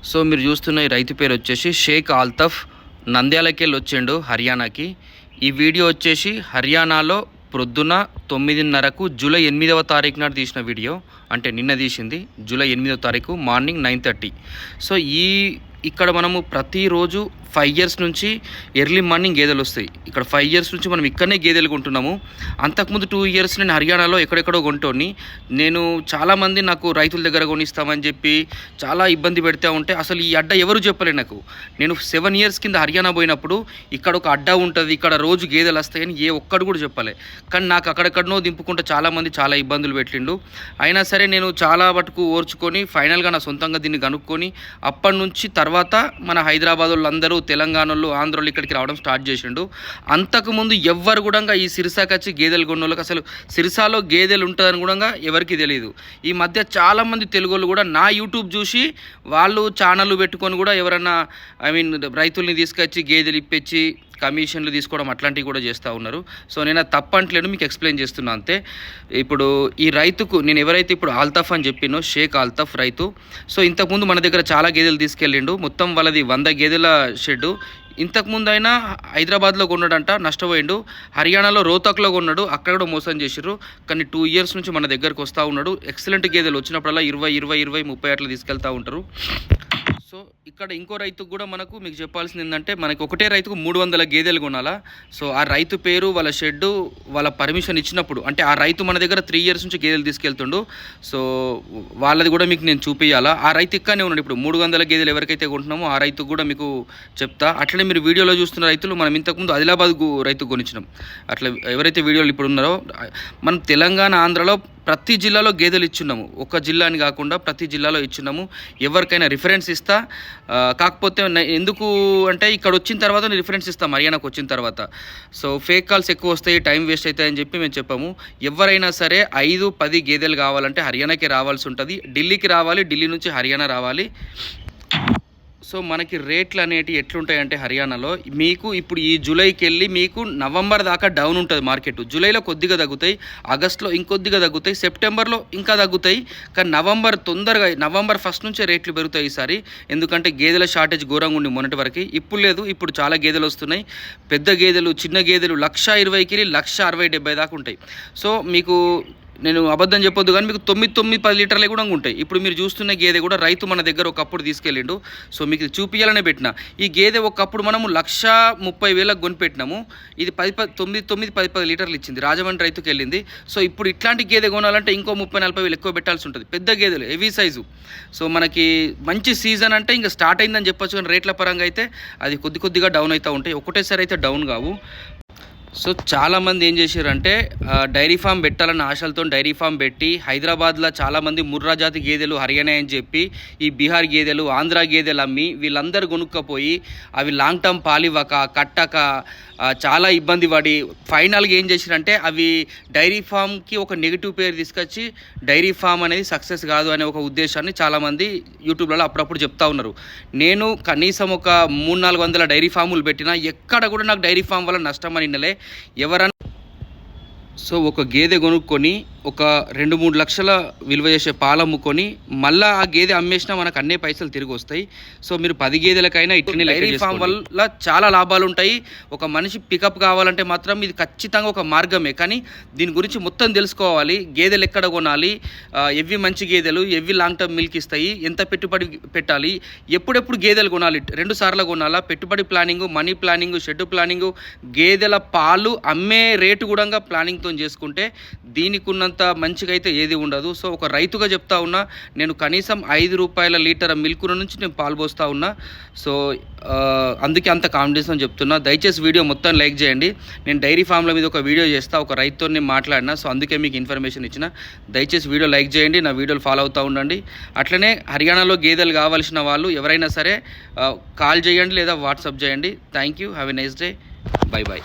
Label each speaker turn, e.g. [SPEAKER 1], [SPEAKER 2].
[SPEAKER 1] So మీరు చూస్తున్న ఈ రైతు పేరు వచ్చేసి షేక్ ఆల్తఫ్. నంద్యాలకెళ్ళి వచ్చిండు హర్యానాకి. ఈ వీడియో వచ్చేసి హర్యానాలో ప్రొద్దున 9:30కు జూలై 8వ తారీఖు నాడు తీసిన వీడియో. అంటే నిన్న తీసింది జూలై 8వ తారీఖు మార్నింగ్ 9:30. సో ఇక్కడ మనము ప్రతిరోజు 5 ఇయర్స్ నుంచి ఎర్లీ మార్నింగ్ గేదెలు వస్తాయి. ఇక్కడ 5 ఇయర్స్ నుంచి మనం ఇక్కడనే గేదెలు కొంటున్నాము. అంతకుముందు 2 ఇయర్స్ నేను హర్యానాలో ఎక్కడెక్కడో కొంటోని. నేను చాలామంది నాకు రైతుల దగ్గర కొనిస్తామని చెప్పి చాలా ఇబ్బంది పెడతా ఉంటే అసలు ఈ అడ్డా ఎవరు చెప్పలే నాకు. నేను 7 ఇయర్స్ కింద హర్యానా పోయినప్పుడు ఇక్కడ ఒక అడ్డా ఉంటుంది, ఇక్కడ రోజు గేదెలు వస్తాయని ఏ ఒక్కడు కూడా చెప్పలే. కానీ నాకు అక్కడెక్కడనో దింపుకుంటే చాలామంది చాలా ఇబ్బందులు పెట్టిండు. అయినా సరే నేను చాలా మటుకు ఓర్చుకొని ఫైనల్గా నా సొంతంగా దీన్ని కనుక్కొని అప్పటి నుంచి తర్వాత మన హైదరాబాద్ వాళ్ళందరూ, తెలంగాణలో, ఆంధ్రలో ఇక్కడికి రావడం స్టార్ట్ చేసిండు. అంతకుముందు ఎవ్వరు కూడా ఈ సిరిసాకి వచ్చి గేదెలు కొన్నోళ్ళకి అసలు సిరిసాలో గేదెలు ఉంటుందని కూడా ఎవరికి తెలియదు. ఈ మధ్య చాలామంది తెలుగు వాళ్ళు కూడా నా యూట్యూబ్ చూసి వాళ్ళు ఛానళ్ళు పెట్టుకొని కూడా ఎవరన్నా రైతుల్ని తీసుకొచ్చి గేదెలు ఇప్పించి కమిషన్లు తీసుకోవడం అట్లాంటివి కూడా చేస్తూ ఉన్నారు. సో నేను అది తప్పంటలేను, మీకు ఎక్స్ప్లెయిన్ చేస్తున్నా అంతే. ఇప్పుడు ఈ రైతుకు నేను ఎవరైతే ఇప్పుడు ఆల్తఫ్ అని చెప్పినో, షేక్ ఆల్తఫ్ రైతు. సో ఇంతకుముందు మన దగ్గర చాలా గేదెలు తీసుకెళ్ళిండు. మొత్తం వాళ్ళది 100 గేదెల షెడ్డు. ఇంతకుముందు అయినా హైదరాబాద్లో కొన్నాడంట, నష్టపోయిండు. హర్యానాలో రోహ్తక్లో కొన్నాడు, అక్కడ కూడా మోసం చేసిర్రు. కానీ 2 ఇయర్స్ నుంచి మన దగ్గరకు వస్తూ ఉన్నాడు. ఎక్సలెంట్ గేదెలు వచ్చినప్పుడల్లా 20, 30 అట్లా తీసుకెళ్తూ ఉంటారు. సో ఇక్కడ ఇంకో రైతుకు కూడా మీకు చెప్పాల్సింది ఏంటంటే, మనకి ఒకటే రైతుకు 300 గేదెలు కొనాలా. సో ఆ రైతు పేరు, వాళ్ళ షెడ్డు, వాళ్ళ పర్మిషన్ ఇచ్చినప్పుడు, అంటే ఆ రైతు మన దగ్గర 3 ఇయర్స్ నుంచి గేదెలు తీసుకెళ్తుండు. సో వాళ్ళది కూడా మీకు నేను చూపించాలా. ఆ రైతు ఇక్కడనే ఉన్నాడు. ఇప్పుడు 300 గేదెలు ఎవరికైతే కొంటున్నామో ఆ రైతుకు కూడా మీకు చెప్తా. అట్లనే మీరు వీడియోలో చూస్తున్న రైతులు మనం ఇంతకుముందు ఆదిలాబాద్ రైతుకు కొనిచ్చినాం. అట్లా ఎవరైతే వీడియోలు ఇప్పుడు ఉన్నారో, మనం తెలంగాణ, ఆంధ్రలో ప్రతి జిల్లాలో గేదెలు ఇచ్చున్నాము. ఒక జిల్లా అని కాకుండా ప్రతి జిల్లాలో ఇచ్చున్నాము. ఎవరికైనా రిఫరెన్స్ ఇస్తా. కాకపోతే ఎందుకు అంటే ఇక్కడ వచ్చిన తర్వాత నేను రిఫరెన్స్ ఇస్తాం హర్యానాకు వచ్చిన తర్వాత. సో ఫేక్ కాల్స్ ఎక్కువ వస్తాయి, టైం వేస్ట్ అవుతాయని చెప్పి మేము చెప్పాము. ఎవరైనా సరే 5-10 గేదెలు కావాలంటే హర్యానాకి రావాల్సి ఉంటుంది. ఢిల్లీకి రావాలి, ఢిల్లీ నుంచి హర్యానా రావాలి. సో మనకి రేట్లు అనేటివి ఎట్లుంటాయంటే హర్యానాలో మీకు ఇప్పుడు ఈ జూలైకి వెళ్ళి మీకు నవంబర్ దాకా డౌన్ ఉంటుంది మార్కెట్. జూలైలో కొద్దిగా తగ్గుతాయి, ఆగస్టులో ఇంకొద్దిగా తగ్గుతాయి, సెప్టెంబర్లో ఇంకా తగ్గుతాయి. కానీ నవంబర్ 1 నుంచే రేట్లు పెరుగుతాయి ఈసారి. ఎందుకంటే గేదెల షార్టేజ్ ఘోరంగా ఉండి మొన్నటి వరకు. ఇప్పుడు లేదు, ఇప్పుడు చాలా గేదెలు వస్తున్నాయి. పెద్ద గేదెలు, చిన్న గేదెలు 1,20,000కి 1,60,000-1,70,000 దాకా ఉంటాయి. సో మీకు నేను అబద్ధం చెప్పొద్దు కానీ మీకు 9-10 లీటర్లే కూడా ఉంటాయి. ఇప్పుడు మీరు చూస్తున్న గేదె కూడా రైతు మన దగ్గర ఒకప్పుడు తీసుకెళ్ళిండు. సో మీకు చూపించాలనే పెట్టిన. ఈ గేదె ఒకప్పుడు మనము 1,30,000కి కొనిపెట్టినాము. ఇది 9-10 లీటర్లు ఇచ్చింది. రాజమండ్రి రైతుకి వెళ్ళింది. సో ఇప్పుడు ఇట్లాంటి గేదె కొనాలంటే ఇంకో 30-40,000 ఎక్కువ పెట్టాల్సి ఉంటుంది. పెద్ద గేదెలు, హెవీ సైజు. సో మనకి మంచి సీజన్ అంటే ఇంకా స్టార్ట్ అయిందని చెప్పొచ్చు. కానీ రేట్ల పరంగా అయితే అది కొద్దిగా డౌన్ అవుతూ ఉంటాయి. ఒకటేసారి అయితే డౌన్ కావు. సో చాలామంది ఏం చేశారంటే డైరీ ఫామ్ పెట్టాలన్న ఆశలతో డైరీ ఫామ్ పెట్టి హైదరాబాద్లో చాలామంది ముర్రా జాతి గేదెలు హర్యానా అని చెప్పి ఈ బీహార్ గేదెలు, ఆంధ్ర గేదెలు అమ్మి వీళ్ళందరూ కొనుక్కపోయి అవి లాంగ్ టర్మ్ పాలివ్వక, కట్టక చాలా ఇబ్బంది పడి ఫైనల్గా ఏం చేశారంటే అవి డైరీ ఫామ్కి ఒక నెగిటివ్ పేరు తీసుకొచ్చి డైరీ ఫామ్ అనేది సక్సెస్ కాదు అనే ఒక ఉద్దేశాన్ని చాలామంది యూట్యూబ్లలో అప్పుడప్పుడు చెప్తా ఉన్నారు. నేను కనీసం ఒక 300-400 డైరీ ఫాములు పెట్టినా ఎక్కడ కూడా నాకు డైరీ ఫామ్ వల్ల నష్టం అని వినలే ఎవరన్నా. సో ఒక గేదె కొనుక్కొని ఒక 2-3 లక్షల విలువ చేసే పాలు అమ్ముకొని మళ్ళీ ఆ గేదె అమ్మేసినా మనకు అన్నే పైసలు తిరిగి వస్తాయి. సో మీరు 10 గేదెలకైనా ఇట్లనే డైరీ ఫామ్ వల్ల చాలా లాభాలు ఉంటాయి. ఒక మనిషి పికప్ కావాలంటే మాత్రం ఇది ఖచ్చితంగా ఒక మార్గమే. కానీ దీని గురించి మొత్తం తెలుసుకోవాలి. గేదెలు ఎక్కడ కొనాలి, ఎవి మంచి గేదెలు, ఎవి లాంగ్ టర్మ్ మిల్క్ ఇస్తాయి, ఎంత పెట్టుబడి పెట్టాలి, ఎప్పుడెప్పుడు గేదెలు కొనాలి, 2 సార్లు కొనాలా, పెట్టుబడి planning, money planning, shed planning, గేదెల పాలు అమ్మే రేటు కూడా ప్లానింగ్తో చేసుకుంటే దీనికి ఉన్నంత మంచిగా అయితే ఏది ఉండదు. సో ఒక రైతుగా చెప్తా ఉన్నా, నేను కనీసం 5 రూపాయల లీటర్ మిల్క్ నుంచి నేను పాలు పోస్తూ ఉన్నా. సో అందుకే అంత కాన్ఫిడెన్స్ చెప్తున్నా. దయచేసి వీడియో మొత్తం లైక్ చేయండి. నేను డైరీ ఫామ్ల మీద ఒక వీడియో చేస్తా, ఒక రైతుతో నేను మాట్లాడినా. సో అందుకే మీకు ఇన్ఫర్మేషన్ ఇచ్చిన. దయచేసి వీడియో లైక్ చేయండి, నా వీడియోలు ఫాలో అవుతూ ఉండండి. అట్లనే హర్యానాలో గేదెలు కావాల్సిన వాళ్ళు ఎవరైనా సరే కాల్ చేయండి లేదా వాట్సాప్ చేయండి. Thank you. Have a nice day. By.